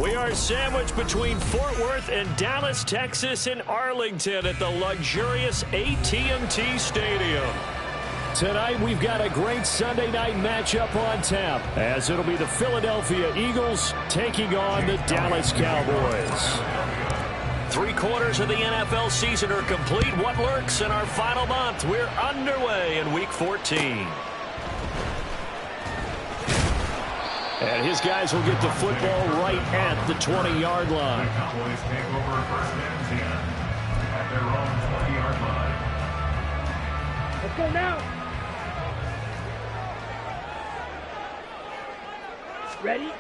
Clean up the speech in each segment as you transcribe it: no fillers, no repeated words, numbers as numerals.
We are sandwiched between Fort Worth and Dallas, Texas, and Arlington at the luxurious AT&T Stadium. Tonight, we've got a great Sunday night matchup on tap, as it'll be the Philadelphia Eagles taking on the Dallas Cowboys. 3/4 of the NFL season are complete. What lurks in our final month? We're underway in Week 14. And his guys will get the football right at the 20-yard line. The Cowboys take over first and 10 at their own 20-yard line. Let's go now. Ready?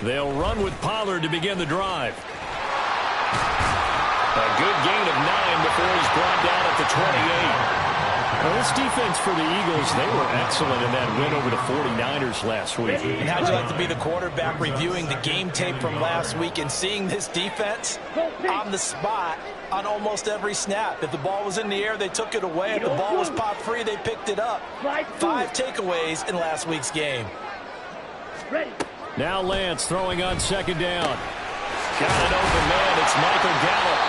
They'll run with Pollard to begin the drive. A good gain of 9 before he's brought down at the 28. Well, this defense for the Eagles, they were excellent in that win over the 49ers last week. And how'd you like to be the quarterback reviewing the game tape from last week and seeing this defense on the spot on almost every snap? If the ball was in the air, they took it away. If the ball was popped free, they picked it up. 5 takeaways in last week's game. Ready. Now Lance throwing on second down. Got an open man. It's Michael Gallup.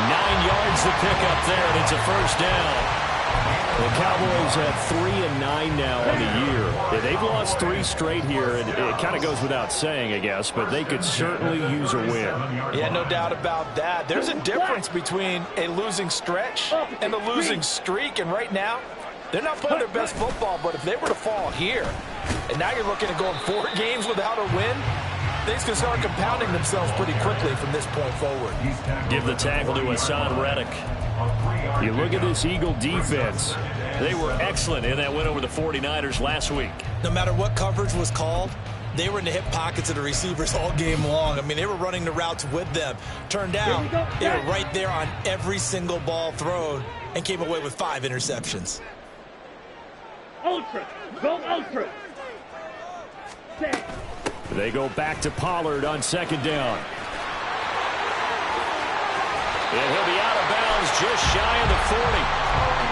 9 yards to pick up there, and it's a first down. The Cowboys at 3-9 now on the year. Yeah, they've lost 3 straight here, and it kind of goes without saying, I guess, but they could certainly use a win. Yeah, no doubt about that. There's a difference between a losing stretch and a losing streak, and right now, they're not playing their best football, but if they were to fall here, and now you're looking at going 4 games without a win, things can start compounding themselves pretty quickly from this point forward. Give the tackle to Hassan Reddick. You look at this Eagle defense. They were excellent in that win over the 49ers last week. No matter what coverage was called, they were in the hip pockets of the receivers all game long. I mean, they were running the routes with them. Turned out, they were right there on every single ball thrown and came away with 5 interceptions. Ultra. Go ultra. They go back to Pollard on second down. And he'll be out of bounds just shy of the 40.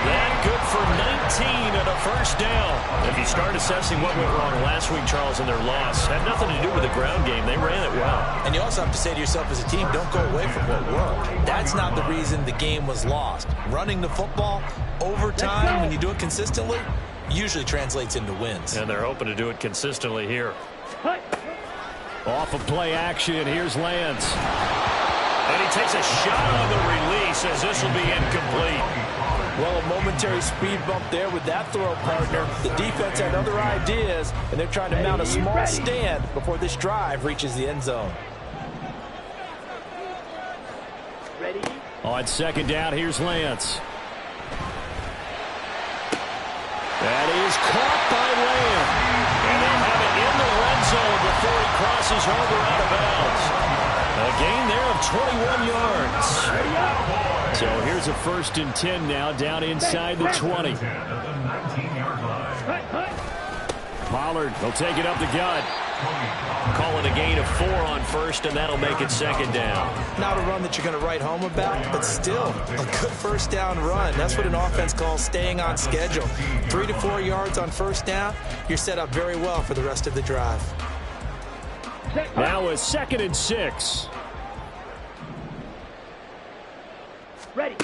That good for 19 and a first down. If you start assessing what went wrong last week, Charles, in their loss, had nothing to do with the ground game. They ran it well. And you also have to say to yourself as a team, don't go away from what worked. That's not the reason the game was lost. Running the football over time, when you do it consistently, usually translates into wins. And they're hoping to do it consistently here. Off of play action, here's Lance. And he takes a shot on the release as this will be incomplete. Well, a momentary speed bump there with that throw partner. The defense had other ideas, and they're trying to mount a small stand before this drive reaches the end zone. Ready? On second down, here's Lance. That is caught by Lamb. And they'll have it in the red zone before he crosses over out of bounds. A gain there of 21 yards. So here's a 1st and 10 now down inside the 20. Pollard will take it up the gut. Calling a gain of 4 on first, and that'll make it second down. Not a run that you're going to write home about, but still a good first down run. That's what an offense calls staying on schedule. 3 to 4 yards on first down, you're set up very well for the rest of the drive. Now a 2nd and 6. Ready.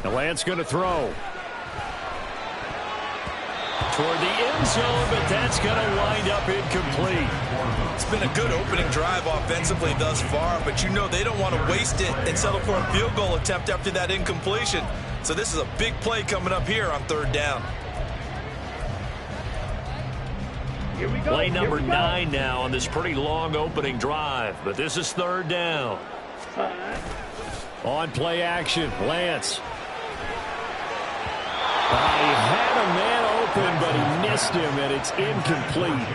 The Lance going to throw. Toward the end zone, but that's going to wind up incomplete. It's been a good opening drive offensively thus far, but you know they don't want to waste it and settle for a field goal attempt after that incompletion. So this is a big play coming up here on 3rd down. Here we go. Play number 9 now on this pretty long opening drive, but this is 3rd down. On play action, Lance. He had a man open, but he missed him, and it's incomplete.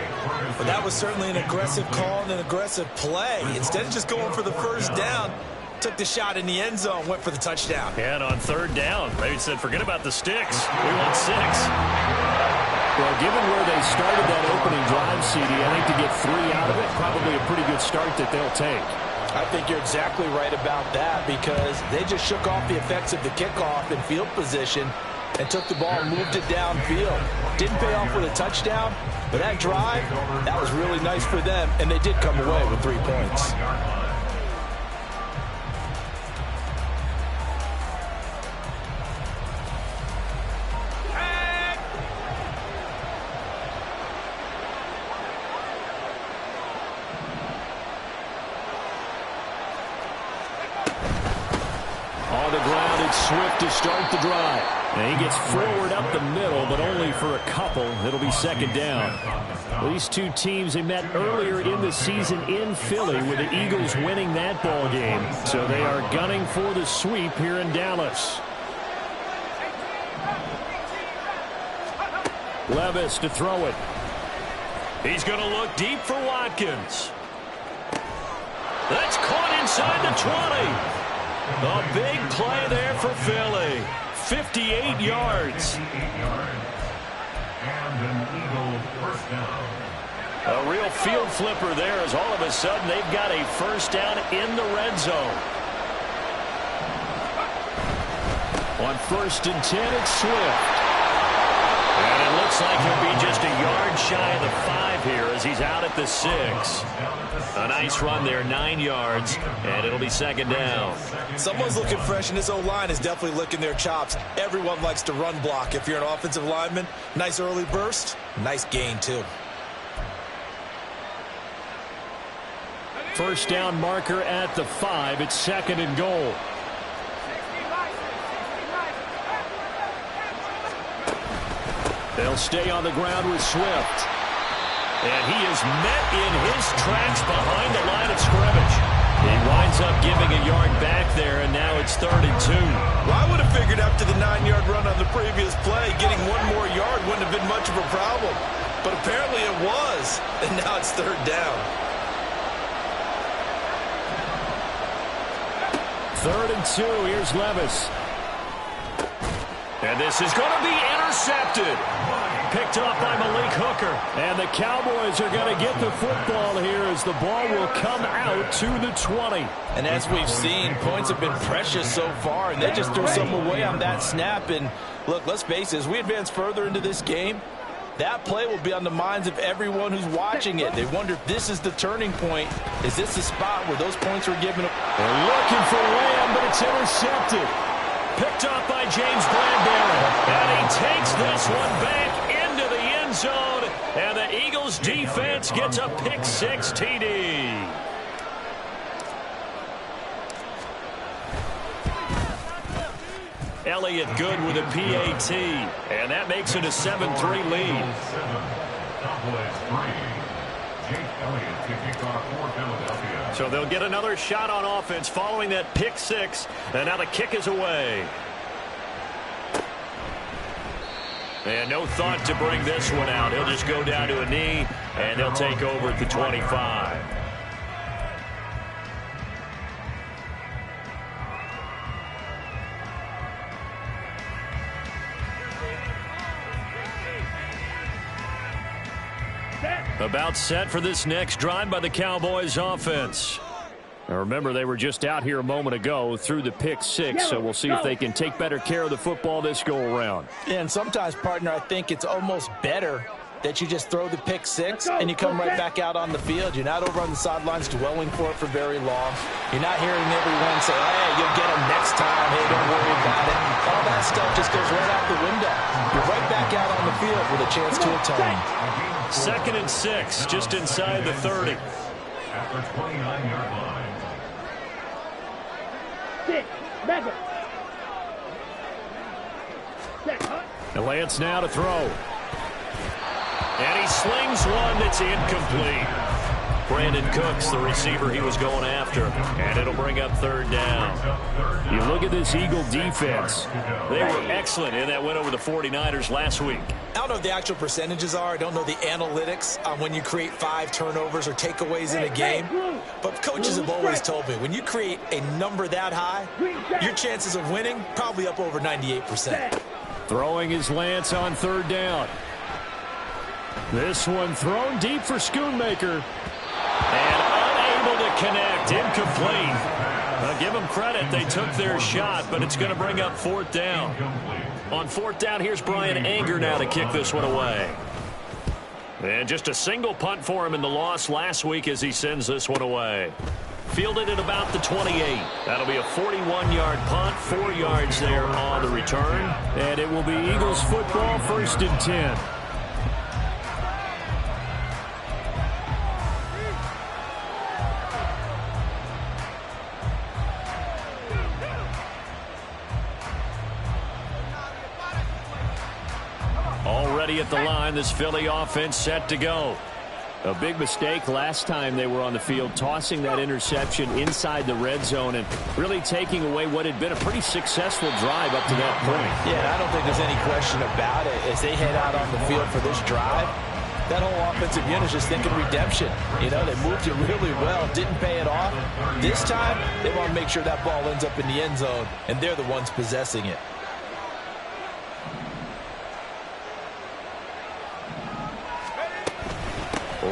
But that was certainly an aggressive call and an aggressive play. Instead of just going for the first down, took the shot in the end zone, went for the touchdown. And on 3rd down, they said, forget about the sticks. We want 6. Well, given where they started that opening drive, CD, I think to get 3 out of it, probably a pretty good start that they'll take. I think you're exactly right about that because they just shook off the effects of the kickoff in field position and took the ball and moved it downfield. Didn't pay off with a touchdown, But that drive, that was really nice for them, and they did come away with 3 points. On the ground, it's Swift to start the drive. And he gets forward up the middle, but only for a couple. It'll be second down. Well, these two teams, they met earlier in the season in Philly with the Eagles winning that ball game. So they are gunning for the sweep here in Dallas. Levis to throw it. He's going to look deep for Watkins. That's caught inside the 20. A big play there for Philly. 58 yards. And an Eagle first down. A real field flipper there as all of a sudden they've got a first down in the red zone. On 1st and 10, it's Swift. And it looks like he'll be just a yard shy of the 5 here as he's out at the 6. A nice run there, 9 yards, and it'll be second down. Someone's looking fresh, and this O-line is definitely licking their chops. Everyone likes to run block. If you're an offensive lineman, nice early burst, nice gain, too. First down marker at the 5. It's second and goal. They'll stay on the ground with Swift. And he is met in his tracks behind the line of scrimmage. He winds up giving a yard back there, and now it's 3rd and 2. Well, I would have figured after the 9-yard run on the previous play, getting 1 more yard wouldn't have been much of a problem. But apparently it was, and now it's 3rd down. 3rd and 2. Here's Levis. And this is going to be intercepted. Picked off by Malik Hooker. And the Cowboys are going to get the football here as the ball will come out to the 20. And as we've seen, points have been precious so far, and they just threw some away on that snap. And look, let's face it, as we advance further into this game, that play will be on the minds of everyone who's watching it. They wonder if this is the turning point. Is this the spot where those points were given? They're looking for Lamb, but it's intercepted. Picked up by James Bradbury. And he takes this one back into the end zone. And the Eagles defense gets a pick-6 TD. Elliott good with a PAT. And that makes it a 7-3 lead. So they'll get another shot on offense following that pick-6. And now the kick is away. And no thought to bring this one out. He'll just go down to a knee, and they'll take over at the 25. About set for this next drive by the Cowboys offense. Now remember, they were just out here a moment ago through the pick-6, so we'll see if they can take better care of the football this go-around. Yeah, and sometimes, partner, I think it's almost better that you just throw the pick-6 and you come right back out on the field. You're not over on the sidelines dwelling for it for very long. You're not hearing everyone say, hey, you'll get them next time. Hey, don't worry about it. All that stuff just goes right out the window. You're right back out on the field with a chance to atone. 2nd and 6, just inside the 30. At the 29-yard line. 6, mega. And Lance now to throw. And he slings one that's incomplete. Brandon Cooks, the receiver he was going after. And it'll bring up 3rd down. You look at this Eagle defense. They were excellent in that win over the 49ers last week. I don't know what the actual percentages are. I don't know the analytics on when you create 5 turnovers or takeaways in a game. But coaches have always told me, when you create a number that high, your chances of winning probably up over 98%. Throwing his Lance on 3rd down. This one thrown deep for Schoonmaker. And unable to connect. Incomplete. I'll give them credit. They took their shot, but it's going to bring up 4th down. On 4th down, here's Brian Anger now to kick this one away. And just a single punt for him in the loss last week as he sends this one away. Fielded at about the 28. That'll be a 41-yard punt, 4 yards there on the return. And it will be Eagles football, 1st and 10. Already at the line, this Philly offense set to go. A big mistake last time they were on the field, tossing that interception inside the red zone and really taking away what had been a pretty successful drive up to that point. Yeah, I don't think there's any question about it. As they head out on the field for this drive, that whole offensive unit is just thinking redemption. You know, they moved it really well, didn't pay it off. This time, they want to make sure that ball ends up in the end zone, and they're the ones possessing it.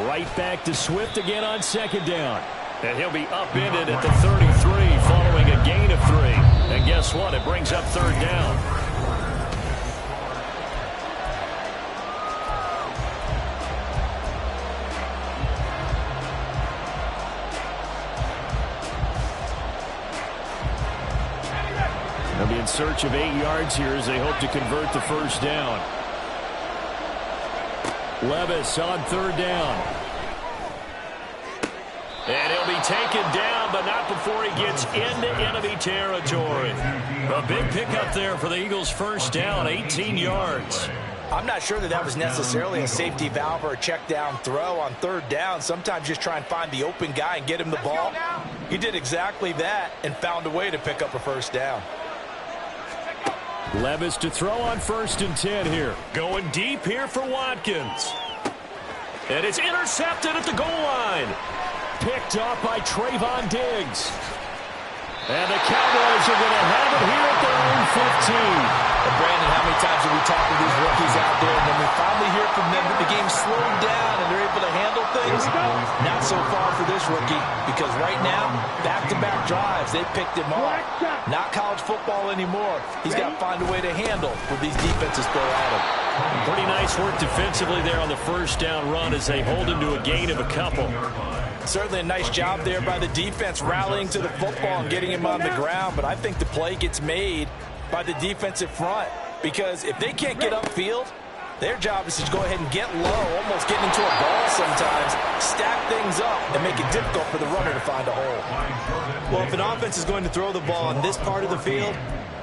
Right back to Swift again on 2nd down. And he'll be upended at the 33 following a gain of 3. And guess what? It brings up 3rd down. They'll be in search of 8 yards here as they hope to convert the 1st down. Levis on 3rd down. And he'll be taken down, but not before he gets into enemy territory. A big pickup there for the Eagles' 1st down, 18 yards. I'm not sure that was necessarily a safety valve or a check down throw on 3rd down. Sometimes just try and find the open guy and get him the ball. He did exactly that and found a way to pick up a 1st down. Levis to throw on 1st and 10 here. Going deep here for Watkins. And it's intercepted at the goal line. Picked off by Trayvon Diggs. And the Cowboys are going to have it here at their own 15. And Brandon, how many times have we talked to these rookies out there, and then we finally hear from them that the game's slowed down and they're able to handle things? Not so far for this rookie, because right now, back-to-back drives, they picked him off. Not college football anymore. He's got to find a way to handle what these defenses throw at him. Pretty nice work defensively there on the 1st down run as they hold him to a gain of a couple. Certainly a nice job there by the defense rallying to the football and getting him on the ground, but I think the play gets made by the defensive front, because if they can't get upfield, their job is to go ahead and get low, almost get into a ball sometimes, stack things up, and make it difficult for the runner to find a hole. Well, if an offense is going to throw the ball on this part of the field,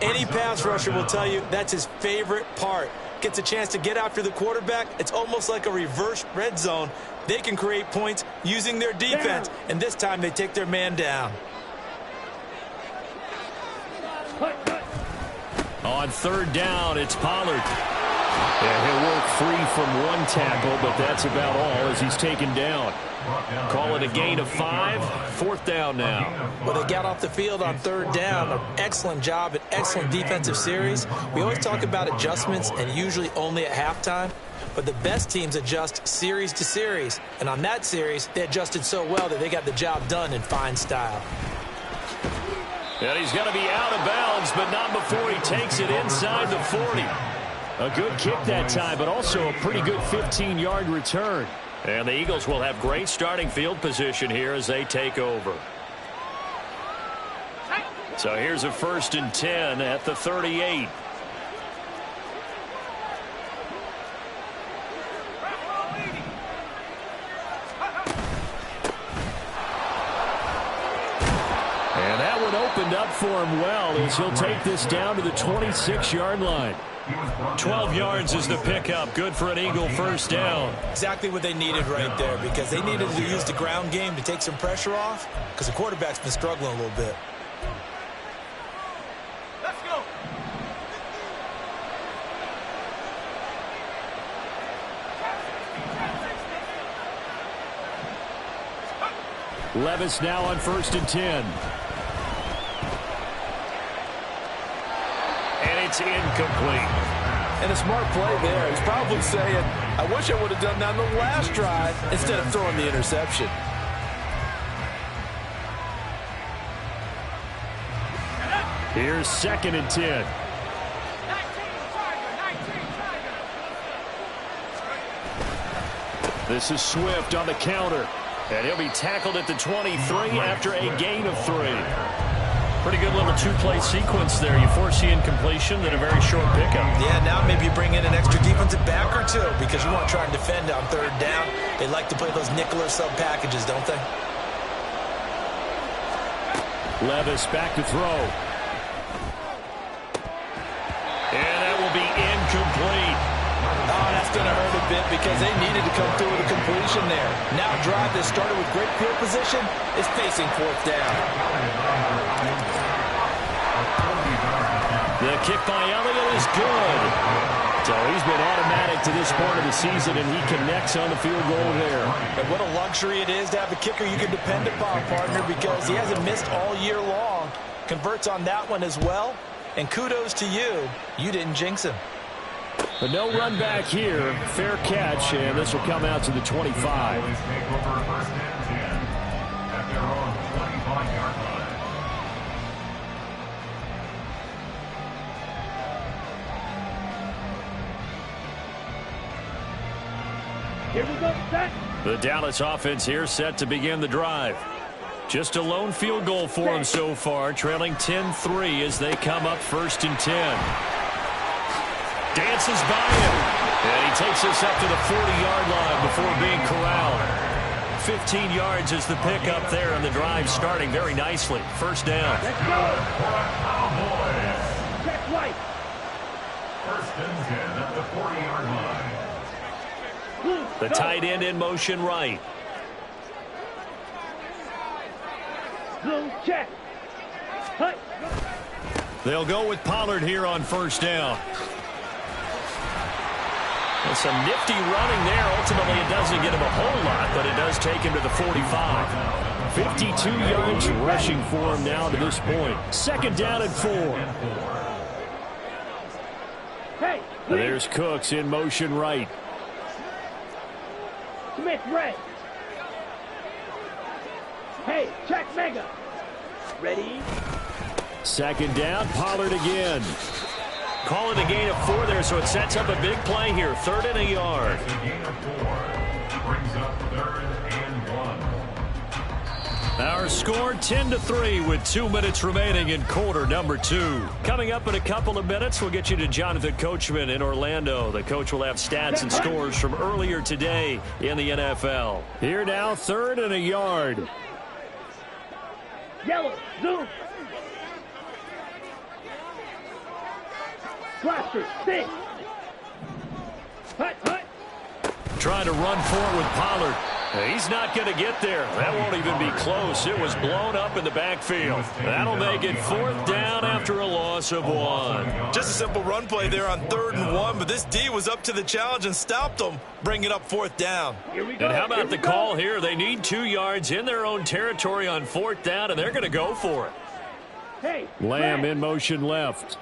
any pass rusher will tell you that's his favorite part. Gets a chance to get after the quarterback. It's almost like a reverse red zone. They can create points using their defense, and this time they take their man down. On 3rd down, it's Pollard. Yeah, he'll work free from one tackle, but that's about all as he's taken down. Call it a gain of 5, 4th down now. Well, they got off the field on 3rd down. An excellent job, an excellent defensive series. We always talk about adjustments, and usually only at halftime. But the best teams adjust series to series. And on that series, they adjusted so well that they got the job done in fine style. And he's going to be out of bounds, but not before he takes it inside the 40. A good kick that time, but also a pretty good 15-yard return. And the Eagles will have great starting field position here as they take over. So here's a 1st and 10 at the 38. And that one opened up for him well as he'll take this down to the 26-yard line. 12 yards is the pickup. Good for an Eagle 1st down. Exactly what they needed right there, because they needed to use the ground game to take some pressure off, because the quarterback's been struggling a little bit. Let's go. Levis now on 1st and 10. And it's incomplete. And a smart play there. He's probably saying, I wish I would have done that on the last drive instead of throwing the interception. Here's 2nd and 10. This is Swift on the counter. And he'll be tackled at the 23 after a gain of 3. Pretty good little two-play sequence there. You force the incompletion, then a very short pickup. Yeah, now maybe you bring in an extra defensive back or two because you want to try and defend on 3rd down. They like to play those nickel or sub packages, don't they? Levis back to throw. And that will be incomplete. Oh, that's going to hurt a bit because they needed to come through with a completion there. Now a drive that started with great field position is facing 4th down. The kick by Elliott is good. So he's been automatic to this point of the season, and he connects on the field goal there. And what a luxury it is to have a kicker you can depend upon, partner, because he hasn't missed all year long. Converts on that one as well. And kudos to you. You didn't jinx him. But no run back here. Fair catch, and this will come out to the 25. Take over 1st and 10 at their own 25-yard line. Here we go, set. The Dallas offense here set to begin the drive. Just a lone field goal for them so far, trailing 10-3 as they come up 1st and 10. Dances by him, and he takes us up to the 40-yard line before being corralled. 15 yards is the pickup there, and the drive starting very nicely. 1st down. Let's go. Check right. 1st and 10 at the 40-yard line. The tight end in motion right. Blue, check. Hut. They'll go with Pollard here on 1st down. And some nifty running there. Ultimately, it doesn't get him a whole lot, but it does take him to the 45. 52 yards rushing for him now to this point. 2nd down and 4. Hey, There's Cooks in motion right. Smith, red. Hey, check mega. Ready? 2nd down, Pollard again. Call it a gain of 4 there, so it sets up a big play here. 3rd and a yard. A gain of 4 brings up 3rd and 1. Our score 10-3 with 2 minutes remaining in quarter number 2. Coming up in a couple of minutes, we'll get you to Jonathan Coachman in Orlando. The coach will have stats and scores from earlier today in the NFL. Here now, 3rd and a yard. Yellow, zoom. Cluster, stick. Hut, hut. Trying to run forward with Pollard. He's not going to get there. That won't even be close. It was blown up in the backfield. That'll make it 4th down after a loss of 1. Just a simple run play there on 3rd and 1, but this D was up to the challenge and stopped them, bringing up 4th down. Here we go. And how about the call here? They need 2 yards in their own territory on 4th down, and they're going to go for it. Hey, Lamb red. in motion left.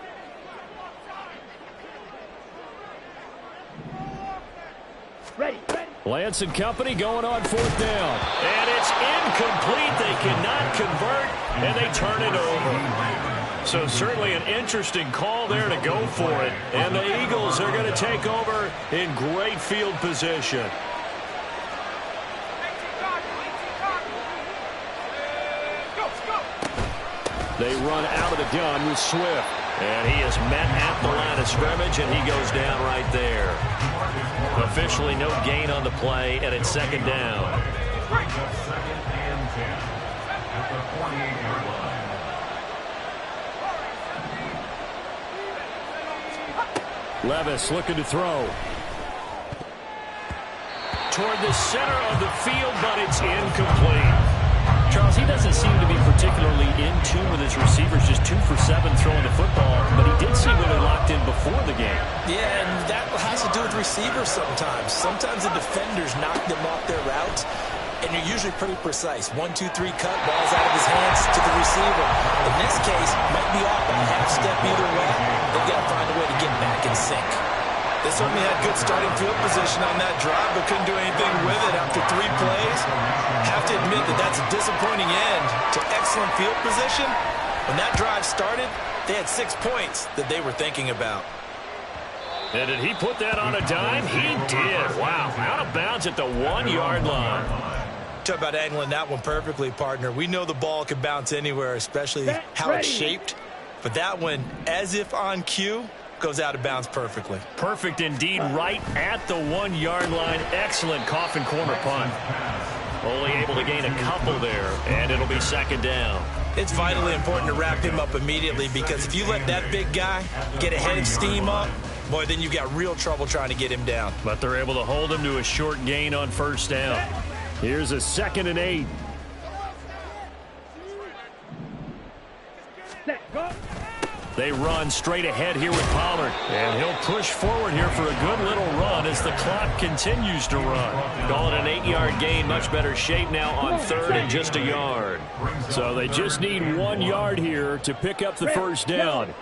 Ready, ready. Lance and company going on 4th down. And it's incomplete. They cannot convert, and they turn it over. So certainly an interesting call there to go for it. And the Eagles are going to take over in great field position. They run out of the gun with Swift. And he is met at the line of scrimmage, and he goes down right there. Officially no gain on the play, and it's 2nd down. 2nd and 10 at the 48-yard line. Levis looking to throw. Toward the center of the field, but it's incomplete. Charles, he doesn't seem to be particularly in tune with his receivers, just 2 for 7 throwing the football, but he did seem really locked in before the game. Yeah, and that has to do with receivers sometimes. Sometimes the defenders knock them off their routes, and you're usually pretty precise. 1, 2, 3 cut, ball's out of his hands to the receiver. In this case, might be off by a half step either way. They've got to find a way to get back in sync. They certainly had good starting field position on that drive, but couldn't do anything with it after 3 plays. Have to admit that that's a disappointing end to excellent field position. When that drive started, they had 6 points that they were thinking about. And did he put that on a dime? He did. Wow, out of bounds at the 1-yard line. Talk about angling that one perfectly, partner. We know the ball can bounce anywhere, especially how it's shaped. But that one, as if on cue, goes out of bounds perfectly. Perfect indeed, right at the 1-yard line. Excellent coffin corner punt. Only able to gain a couple there, and it'll be second down. It's vitally important to wrap him up immediately, because if you let that big guy get a head of steam up, boy, then you've got real trouble trying to get him down. But they're able to hold him to a short gain on first down. Here's a 2nd and 8. They run straight ahead here with Pollard. And he'll push forward here for a good little run as the clock continues to run. Call it an 8-yard gain. Much better shape now on 3rd and just a yard. So they just need 1 yard here to pick up the first down.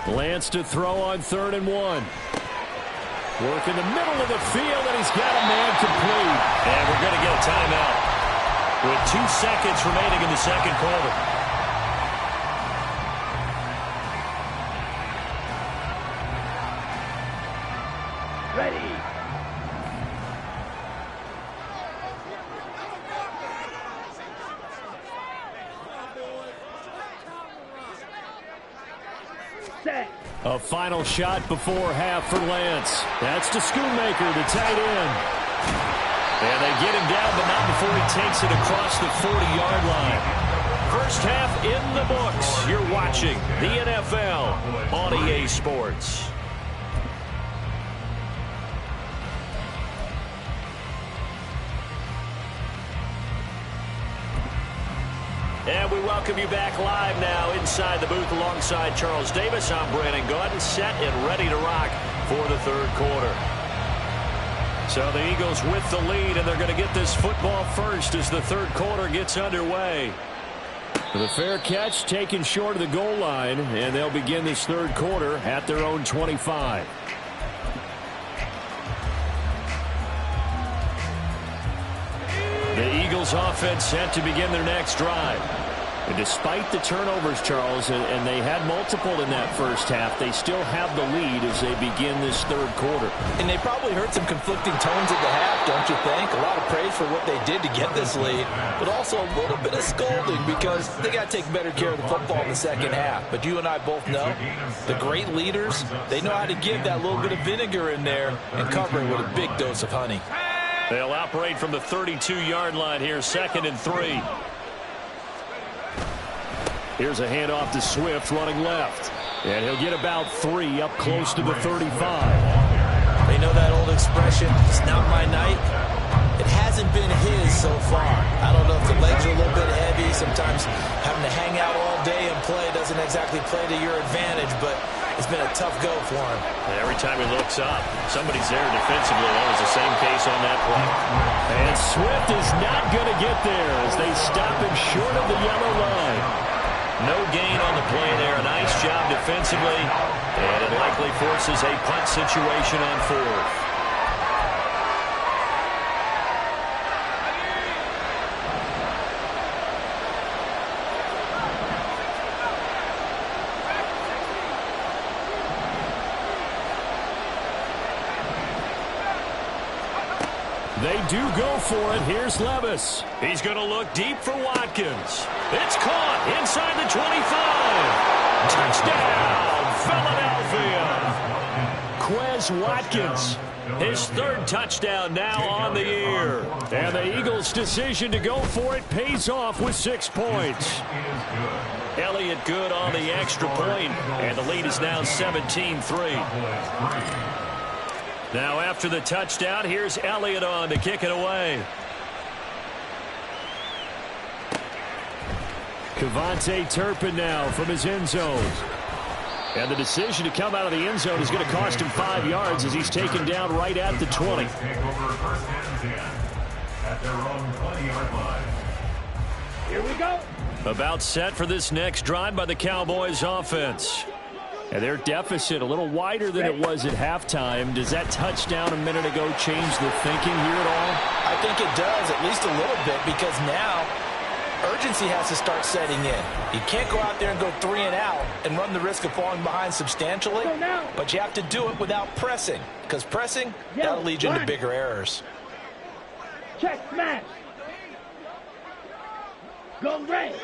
Lance to throw on 3rd and 1. Work in the middle of the field, and he's got a man complete. And we're going to get a timeout with 2 seconds remaining in the second quarter. Ready. Set. A final shot before half for Lance. That's to Schoonmaker, the tight end. And they get him down, but not before he takes it across the 40-yard line. First half in the books. You're watching the NFL on EA Sports. And we welcome you back live now inside the booth alongside Charles Davis. I'm Brandon Gaudin, set and ready to rock for the third quarter. So the Eagles with the lead, and they're going to get this football first as the third quarter gets underway. The fair catch taken short of the goal line, and they'll begin this third quarter at their own 25. The Eagles offense set to begin their next drive. And despite the turnovers, Charles, and they had multiple in that first half, they still have the lead as they begin this third quarter. And they probably heard some conflicting tones at the half, don't you think? A lot of praise for what they did to get this lead, but also a little bit of scolding because they got to take better care of the football in the second half. But you and I both know the great leaders, they know how to give that little bit of vinegar in there and cover it with a big dose of honey. They'll operate from the 32-yard line here, 2nd and 3. Here's a handoff to Swift running left. And he'll get about 3 up close to the 35. They know that old expression, it's not my night. It hasn't been his so far. I don't know if the legs are a little bit heavy. Sometimes having to hang out all day and play doesn't exactly play to your advantage, but it's been a tough go for him. And every time he looks up, somebody's there defensively. That was the same case on that play. And Swift is not going to get there as they stop him short of the yellow line. No gain on the play there. A nice job defensively. And it likely forces a punt situation on 4th. They do go for it. Here's Levis. He's going to look deep for Watkins. It's caught inside the 25. Touchdown, Philadelphia. Quez Watkins, his 3rd touchdown now on the year. And the Eagles' decision to go for it pays off with 6 points. Elliott good on the extra point, and the lead is now 17-3. Now after the touchdown, here's Elliott on to kick it away. Kevontae Turpin now from his end zone. And the decision to come out of the end zone is going to cost him 5 yards as he's taken down right at the 20. Take over first and 10 at their own 20-yard line. Here we go. About set for this next drive by the Cowboys offense. And their deficit a little wider than it was at halftime. Does that touchdown a minute ago change the thinking here at all? I think it does, at least a little bit, because now urgency has to start setting in. You can't go out there and go 3 and out and run the risk of falling behind substantially, but you have to do it without pressing, because pressing, that'll lead you into bigger errors. Check smash. Go red.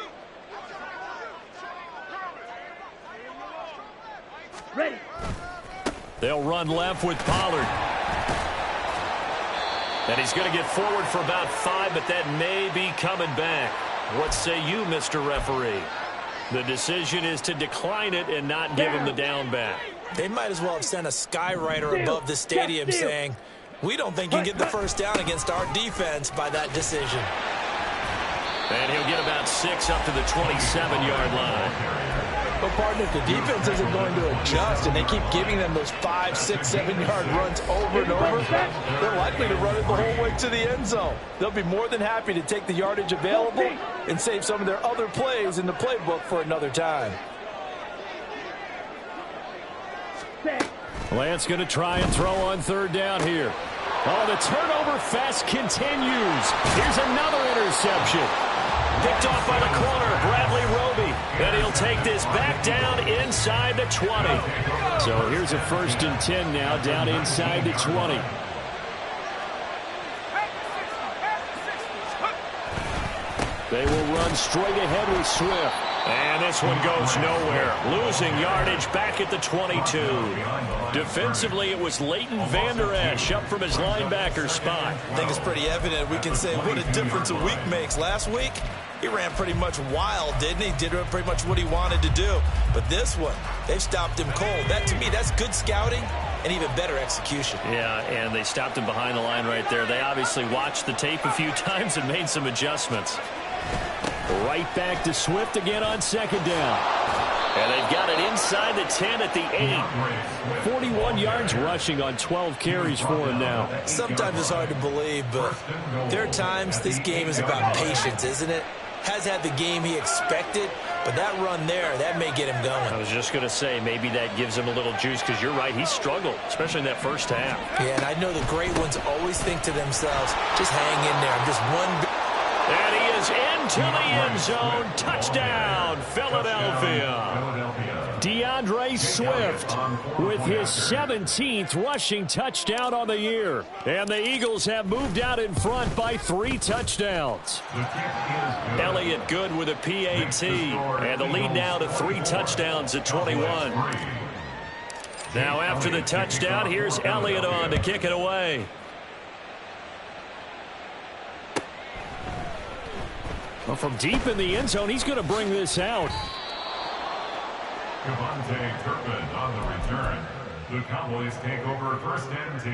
Ready. They'll run left with Pollard. And he's going to get forward for about 5, but that may be coming back. What say you, Mr. Referee? The decision is to decline it and not give him the down back. They might as well have sent a skywriter above the stadium saying, we don't think you can get the first down against our defense by that decision. And he'll get about 6 up to the 27-yard line. But, partner, if the defense isn't going to adjust and they keep giving them those 5, 6, 7-yard runs over and over, they're likely to run it the whole way to the end zone. They'll be more than happy to take the yardage available and save some of their other plays in the playbook for another time. Lance going to try and throw on 3rd down here. Oh, the turnover fest continues. Here's another interception. Picked off by the corner, Bradley Roby. And he'll take this back down inside the 20. So here's a 1st and 10 now, down inside the 20. They will run straight ahead with Swift. And this one goes nowhere. Losing yardage back at the 22. Defensively, it was Leighton Vander Esch up from his linebacker spot. I think it's pretty evident. We can say what a difference a week makes. Last week, he ran pretty much wild, didn't he? Did pretty much what he wanted to do. But this one, they've stopped him cold. That, to me, that's good scouting and even better execution. Yeah, and they stopped him behind the line right there. They obviously watched the tape a few times and made some adjustments. Right back to Swift again on 2nd down. And they've got it inside the 10 at the 8. 41 yards rushing on 12 carries for him now. Sometimes it's hard to believe, but there are times this game is about patience, isn't it? Has had the game he expected, but that run there, that may get him going. I was just going to say, maybe that gives him a little juice, because you're right, he struggled, especially in that first half. Yeah, and I know the great ones always think to themselves, just hang in there. I'm just one... And he is into the end zone. Touchdown, Philadelphia. DeAndre Swift with his 17th rushing touchdown on the year. And the Eagles have moved out in front by 3 touchdowns. Elliott good with a PAT. And the lead now to 3 touchdowns at 21. Now after the touchdown, here's Elliott on to kick it away. Well, from deep in the end zone, he's going to bring this out. Devontae Turpin on the return. The Cowboys take over 1st and 10.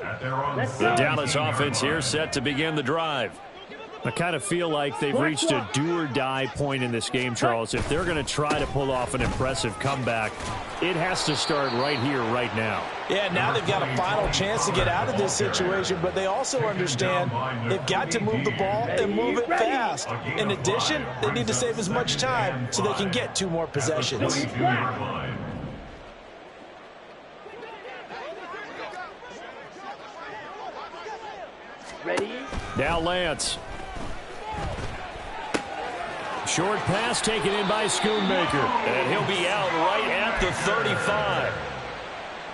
At their own The Dallas offense here set to begin the drive. I kind of feel like they've reached a do-or-die point in this game, Charles. If they're going to try to pull off an impressive comeback, it has to start right here, right now. Yeah, now they've got a final chance to get out of this situation, but they also understand they've got to move the ball and move it fast. In addition, they need to save as much time so they can get 2 more possessions. Ready? Now Lance. Short pass taken in by Schoonmaker. And he'll be out right at the 35.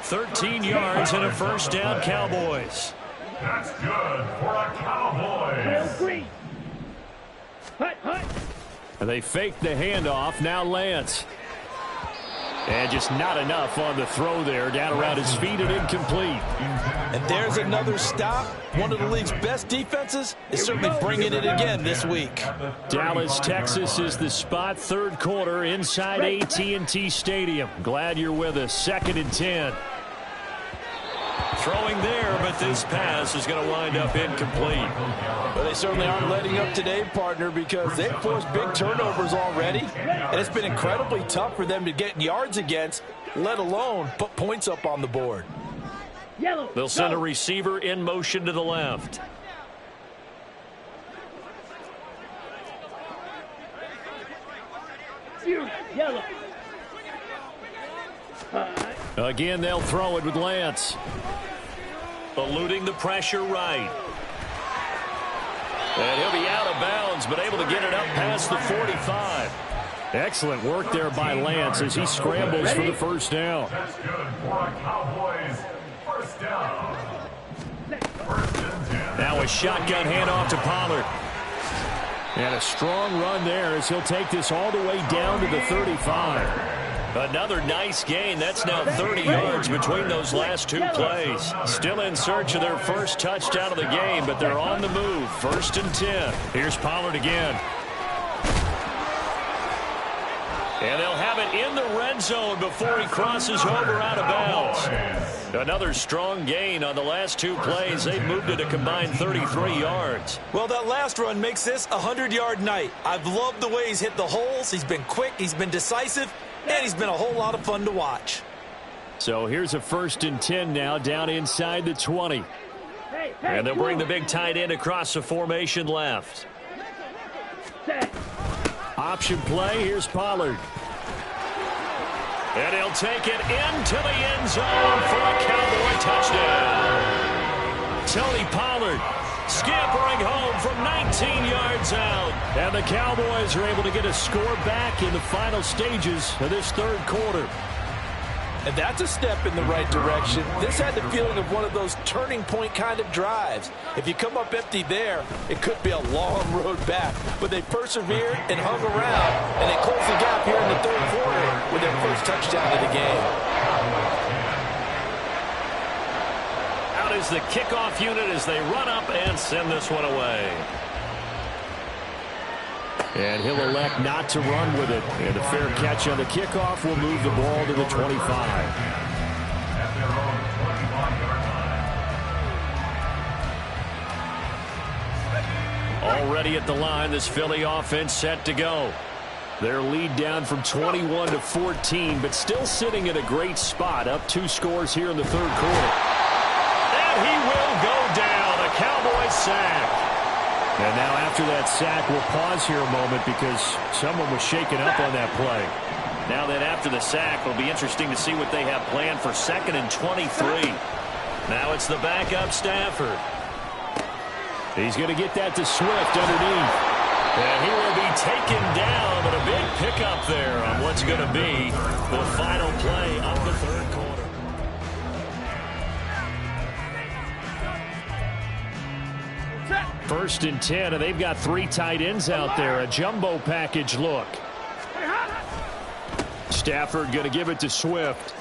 13 yards and a 1st down, Cowboys. That's good for a Cowboys. Hut, hut. And they fake the handoff. Now Lance. And just not enough on the throw there. Down around his feet and incomplete. And there's another stop. One of the league's best defenses is certainly bringing it again this week. Dallas, Texas is the spot. 3rd quarter inside AT&T Stadium. Glad you're with us. 2nd and 10. Throwing there, but this pass is going to wind up incomplete. But they certainly aren't letting up today, partner, because they've forced big turnovers already. And it's been incredibly tough for them to get yards against, let alone put points up on the board. They'll send a receiver in motion to the left. Yellow. Again, they'll throw it with Lance. Eluding the pressure right. And he'll be out of bounds been able to get it up past the 45. Excellent work there by Lance as he scrambles for the first down. That's good for a Cowboys first down. First and 10. Now a shotgun handoff to Pollard. And a strong run there as he'll take this all the way down to the 35. Another nice gain. That's now 30 yards between those last two plays. Still in search of their first touchdown of the game, but they're on the move. First and 10. Here's Pollard again. And they'll have it in the red zone before he crosses over out of bounds. Another strong gain on the last two plays. They've moved it a combined 33 yards. Well, that last run makes this a 100-yard night. I've loved the way he's hit the holes. He's been quick, he's been decisive, and he's been a whole lot of fun to watch. So here's a first and 10 now down inside the 20. And they'll bring the big tight end across the formation left. Option play, here's Pollard. And he'll take it into the end zone for a Cowboy touchdown. Tony Pollard scampering home from 19 yards out. And the Cowboys are able to get a score back in the final stages of this third quarter. And that's a step in the right direction. This had the feeling of one of those turning point kind of drives. If you come up empty there, it could be a long road back. But they persevered and hung around, and they closed the gap here in the third quarter with their first touchdown of the game. Out is the kickoff unit as they run up and send this one away. And he'll elect not to run with it. And a fair catch on the kickoff will move the ball to the 25. At their own 25-yard line. Already at the line, this Philly offense set to go. Their lead down from 21 to 14, but still sitting in a great spot, up 2 scores here in the third quarter. And he will go down, a Cowboys sack. And now after that sack, we'll pause here a moment because someone was shaken up on that play. Now that after the sack, it'll be interesting to see what they have planned for 2nd and 23. Now it's the backup Stafford. He's going to get that to Swift underneath. And he will be taken down, but a big pickup there on what's going to be the final play of the third quarter. First and 10, and they've got 3 tight ends out there. A jumbo package look. Stafford going to give it to Swift.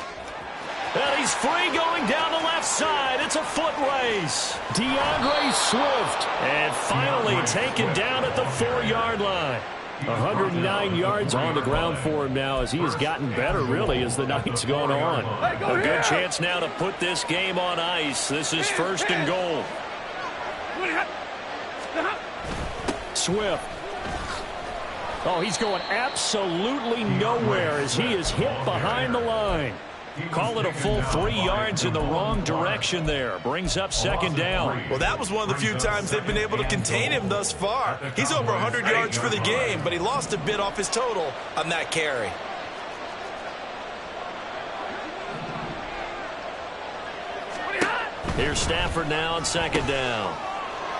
And he's free going down the left side. It's a foot race. DeAndre Swift. And finally taken down at the 4-yard line. 109 yards on the ground for him now as he has gotten better, really, as the night's gone on. A good chance now to put this game on ice. This is first and goal. Swift. Oh, he's going absolutely nowhere as he is hit behind the line. Call it a full 3 yards in the wrong direction there. Brings up second down. Well, that was one of the few times they've been able to contain him thus far. He's over 100 yards for the game, but he lost a bit off his total on that carry. Here's Stafford now on second down.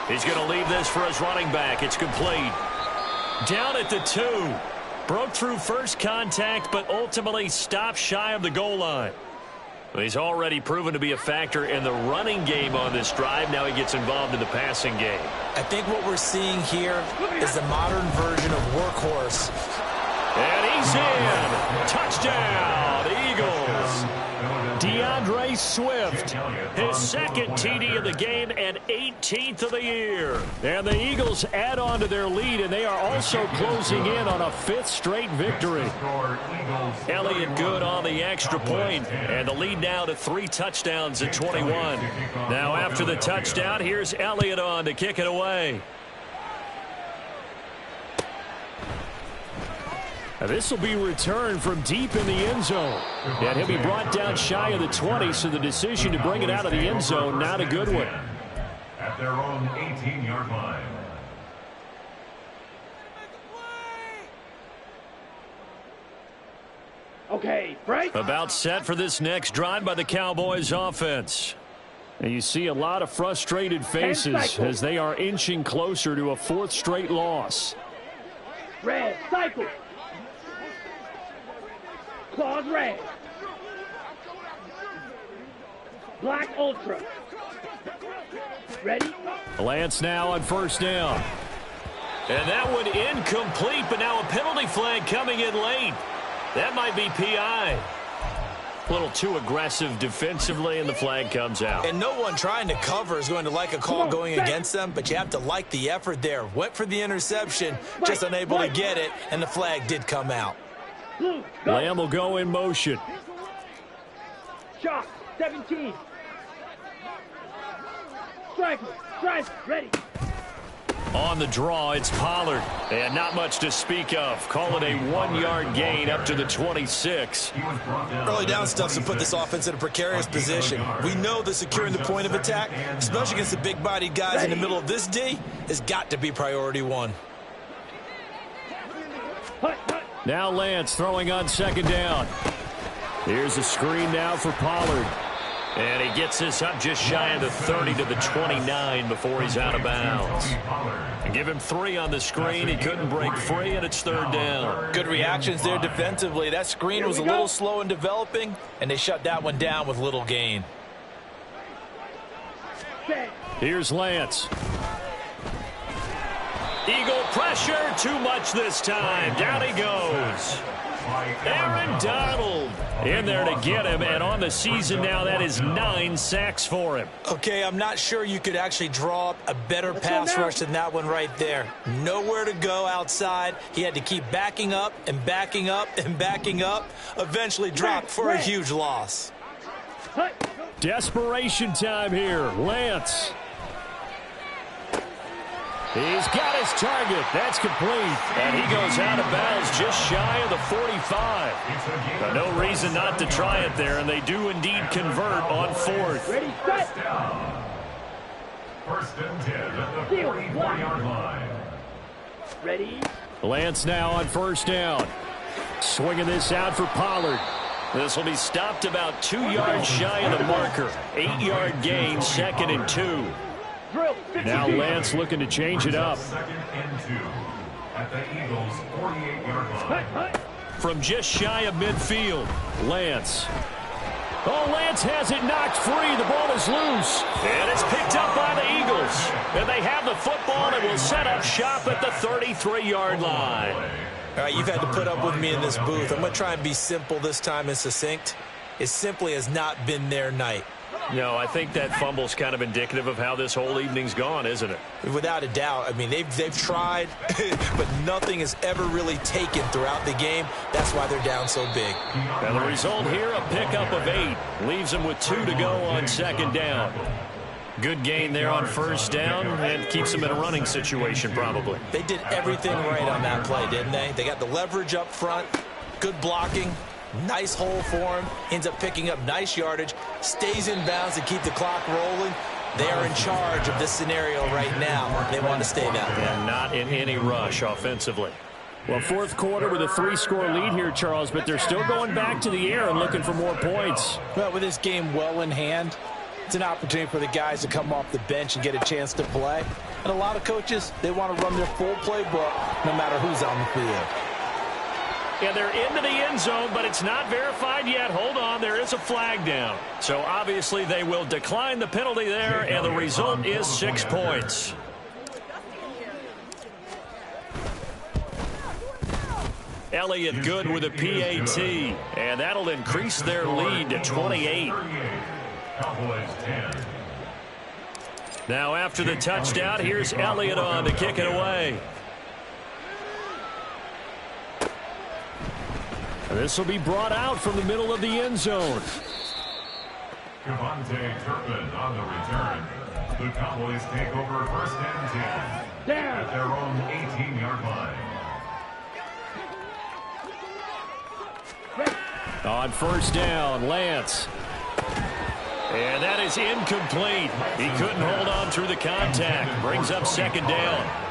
He's going to leave this for his running back. It's complete. Down at the 2. Broke through first contact, but ultimately stopped shy of the goal line. He's already proven to be a factor in the running game on this drive. Now he gets involved in the passing game. I think what we're seeing here is the modern version of workhorse. And he's in. Touchdown, Eagles. DeAndre Swift, his 2nd TD of the game and 18th of the year. And the Eagles add on to their lead, and they are also closing in on a 5th straight victory. Elliott good on the extra point, and the lead now to 3 touchdowns at 21. Now after the touchdown, here's Elliott on to kick it away. This will be returned from deep in the end zone. And he'll be brought down shy of the 20, so the decision to bring it out of the end zone, not a good one. At their own 18-yard line. Okay, break. About set for this next drive by the Cowboys offense. And you see a lot of frustrated faces as they are inching closer to a 4th straight loss. Red, cycle. Claws red. Black ultra. Ready? Lance now on first down. And that one incomplete, but now a penalty flag coming in late. That might be PI. A little too aggressive defensively, and the flag comes out. And no one trying to cover is going to like a call going against them, but you have to like the effort there. Went for the interception, just unable to get it, and the flag did come out. Lamb will go in motion. Shot, 17. Striker, ready. On the draw, it's Pollard. And not much to speak of. Call it a 1-yard gain up to the 26. Early down stuff to put this offense in a precarious position. We know that securing the point of attack, especially against the big-bodied guys in the middle of this D, has got to be priority one. Now Lance throwing on second down. Here's a screen now for Pollard. And he gets this up just shy of the 30 to the 29 before he's out of bounds. And give him 3 on the screen. He couldn't break free, and it's third down. Good reactions there defensively. That screen was a little slow in developing, and they shut that one down with little gain. Here's Lance. Eagle pressure, too much this time. Down he goes. Aaron Donald in there to get him, and on the season now, that is 9 sacks for him. Okay, I'm not sure you could actually draw up a better pass rush than that one right there. Nowhere to go outside. He had to keep backing up and backing up and backing up. Eventually dropped for a huge loss. Desperation time here. Lance. He's got his target. That's complete. And he goes out of bounds just shy of the 45. But no reason not to try it there, and they do indeed convert on fourth. Ready, set. First and 10 at the 44-yard line. Ready. Lance now on first down. Swinging this out for Pollard. This will be stopped about 2 yards shy of the marker. 8-yard gain, 2nd and 2. Now Lance looking to change it up. Second and 2 at the Eagles' 48-yard line. From just shy of midfield, Lance. Oh, Lance has it knocked free. The ball is loose. And it's picked up by the Eagles. And they have the football and will set up shop at the 33-yard line. All right, you've had to put up with me in this booth. I'm going to try and be simple this time and succinct. It simply has not been their night. No, I think that fumble's kind of indicative of how this whole evening's gone, isn't it? Without a doubt. I mean, they've tried, but nothing has ever really taken throughout the game. That's why they're down so big. And the result here, a pickup of 8. Leaves them with 2 to go on second down. Good gain there on first down, and keeps them in a running situation probably. They did everything right on that play, didn't they? They got the leverage up front, good blocking. Nice hole for him. Ends up picking up nice yardage. Stays in bounds to keep the clock rolling. They are in charge of this scenario right now. They want to stay that way. And not in any rush offensively. Well, fourth quarter with a 3-score lead here, Charles, but they're still going back to the air and looking for more points. Well, with this game well in hand, it's an opportunity for the guys to come off the bench and get a chance to play. And a lot of coaches, they want to run their full playbook no matter who's on the field. Yeah, they're into the end zone, but it's not verified yet. Hold on, there is a flag down. So obviously they will decline the penalty there, and the result is 6 points. Elliott good with a PAT, and that'll increase their lead to 28. Now after the touchdown, here's Elliott on to kick it away. This will be brought out from the middle of the end zone. Devontae Turpin on the return. The Cowboys take over first and 10 at their own 18-yard line. On first down, Lance. And that is incomplete. He couldn't hold on through the contact. Brings up second down.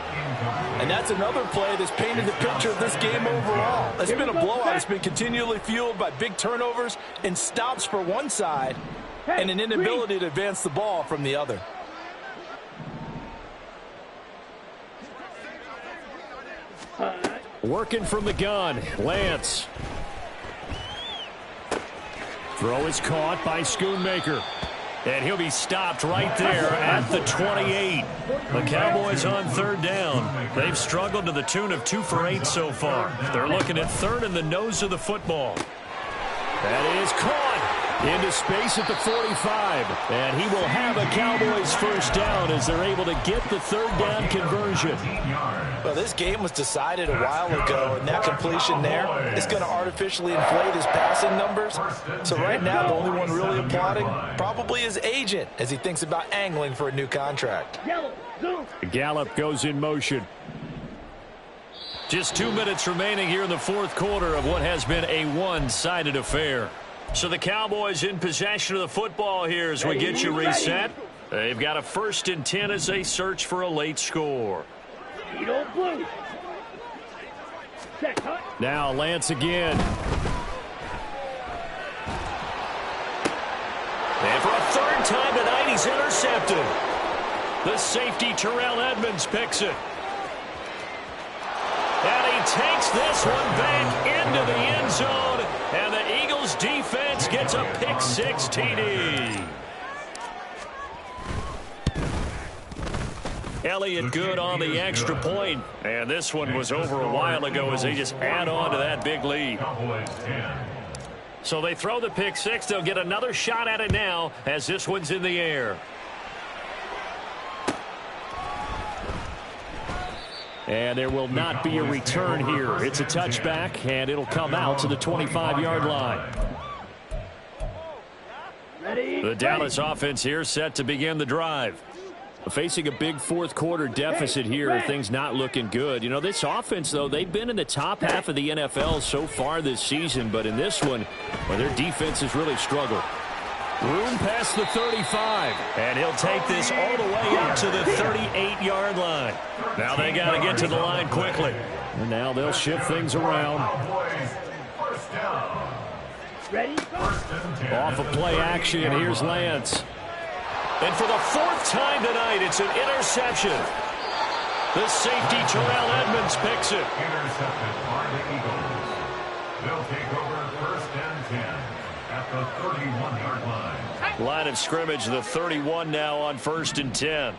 And that's another play that's painted the picture of this game overall. It's been a blowout. It's been continually fueled by big turnovers and stops for one side and an inability to advance the ball from the other. Working from the gun, Lance. Throw is caught by Schoonmaker. And he'll be stopped right there at the 28. The Cowboys on third down. They've struggled to the tune of 2 for 8 so far. They're looking at third in the nose of the football. That is caught into space at the 45. And he will have a Cowboys first down as they're able to get the third down conversion. Well, this game was decided a while ago, and that completion there is going to artificially inflate his passing numbers. So right now, the only one really applauding probably his agent as he thinks about angling for a new contract. Gallup goes in motion. Just 2 minutes remaining here in the fourth quarter of what has been a one-sided affair. So the Cowboys in possession of the football here as we get you reset. They've got a 1st and 10 as they search for a late score. Now Lance again. And for a third time tonight, he's intercepted. The safety, Terrell Edmonds, picks it. And he takes this one back into the end zone. And the Eagles defense gets a pick-6 TD. Elliott good on the extra point. And this one was over a while ago as they just add on to that big lead. So they throw the pick-6. They'll get another shot at it now as this one's in the air. And there will not be a return here. It's a touchback, and it'll come out to the 25-yard line. The Dallas offense here set to begin the drive. Facing a big fourth quarter deficit here, things not looking good. You know, this offense, though, they've been in the top half of the NFL so far this season, but in this one, well, their defense has really struggled. Room past the 35, and he'll take this all the way up to the 38-yard line. Now they got to get to the line quickly. And now they'll shift things around. Off of play action, here's Lance. And for the 4th time tonight, it's an interception. The safety, Terrell Edmonds, picks it. Intercepted by the Eagles. They'll take over 1st and 10 at the 31-yard line. Line of scrimmage, the 31 now on 1st and 10.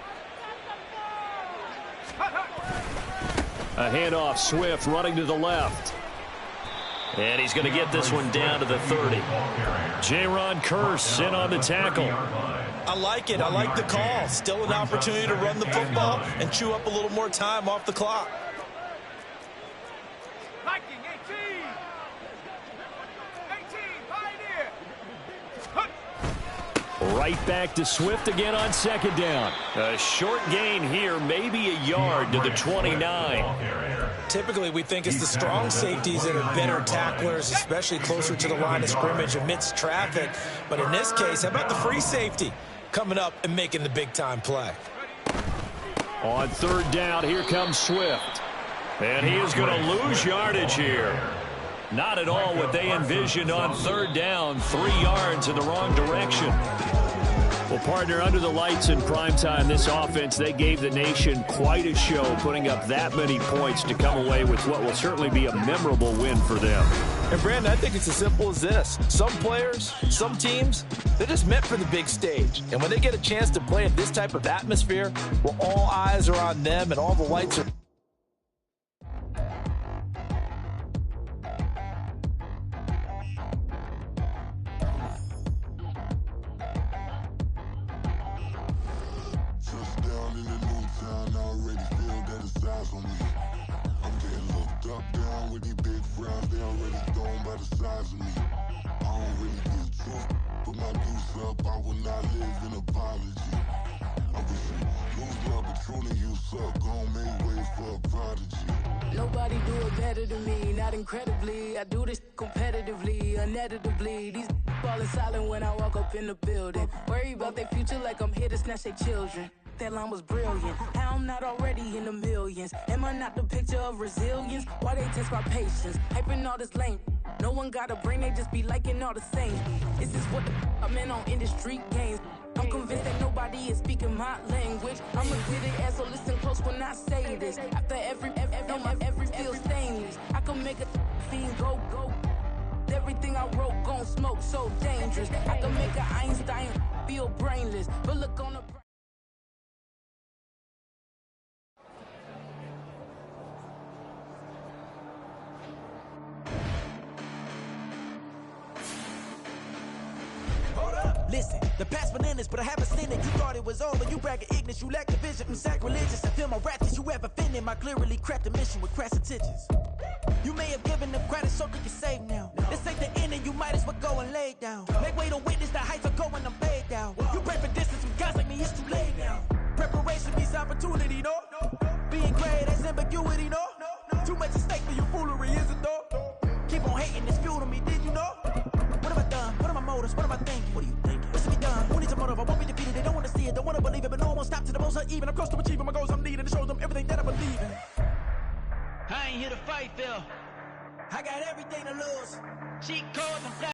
A handoff, Swift running to the left. And he's going to get this one down to the 30. Jaron Kearse in on the tackle. I like it. I like the call. Still an opportunity to run the football and chew up a little more time off the clock. Right back to Swift again on 2nd down. A short gain here, maybe a yard to the 29. Typically, we think it's the strong safeties that are better tacklers, especially closer to the line of scrimmage amidst traffic. But in this case, how about the free safety coming up and making the big-time play? On 3rd down, here comes Swift. And he is going to lose yardage here. Not at all what they envisioned on 3rd down. 3 yards in the wrong direction. Well, partner, under the lights in primetime, this offense, they gave the nation quite a show, putting up that many points to come away with what will certainly be a memorable win for them. And, Brandon, I think it's as simple as this. Some players, some teams, they're just meant for the big stage. And when they get a chance to play in this type of atmosphere where all eyes are on them and all the lights are Nobody do it better than me, not incredibly. I do this competitively, uneditably. These falling silent when I walk up in the building. Worry about their future like I'm here to snatch their children. That line was brilliant. How I'm not already in the millions. Am I not the picture of resilience? Why they test my patience? Hyping all this lame. No one got a brain, they just be liking all the same. This is what the I'm in on industry games. I'm convinced that nobody is speaking my language. I'm a good ass, so listen close when I say this. After every feel stainless. can make a fiend go. Everything I wrote gon' smoke, so dangerous. I can make an Einstein feel brainless, but look on the. Listen, the past bananas, but I haven't seen it. You thought it was over, you bragging ignorance, you lack the vision from sacrilegious. I feel my rap that you have offended my clearly crafted mission with crass intentions. You may have given them credit so they can save now. This ain't the end and you might as well go and lay down. Make way to witness the heights are going, I'm laid down. You pray for distance with guys like me, it's too late now. Preparation means opportunity, no? Being great as ambiguity, no? Too much at stake for your foolery, is it though? Keep on hating, it's fuel to me, did you know? What have I done? What are my motives? What am I thinking? What are you thinking? What's to be done? Who needs a motive? I won't be defeated. They don't want to see it, don't want to believe it, but no one will stop to the most uneven. I'm close to achieving my goals I'm needing to show them everything that I believe in. I ain't here to fight, Phil. I got everything to lose. Cheat codes and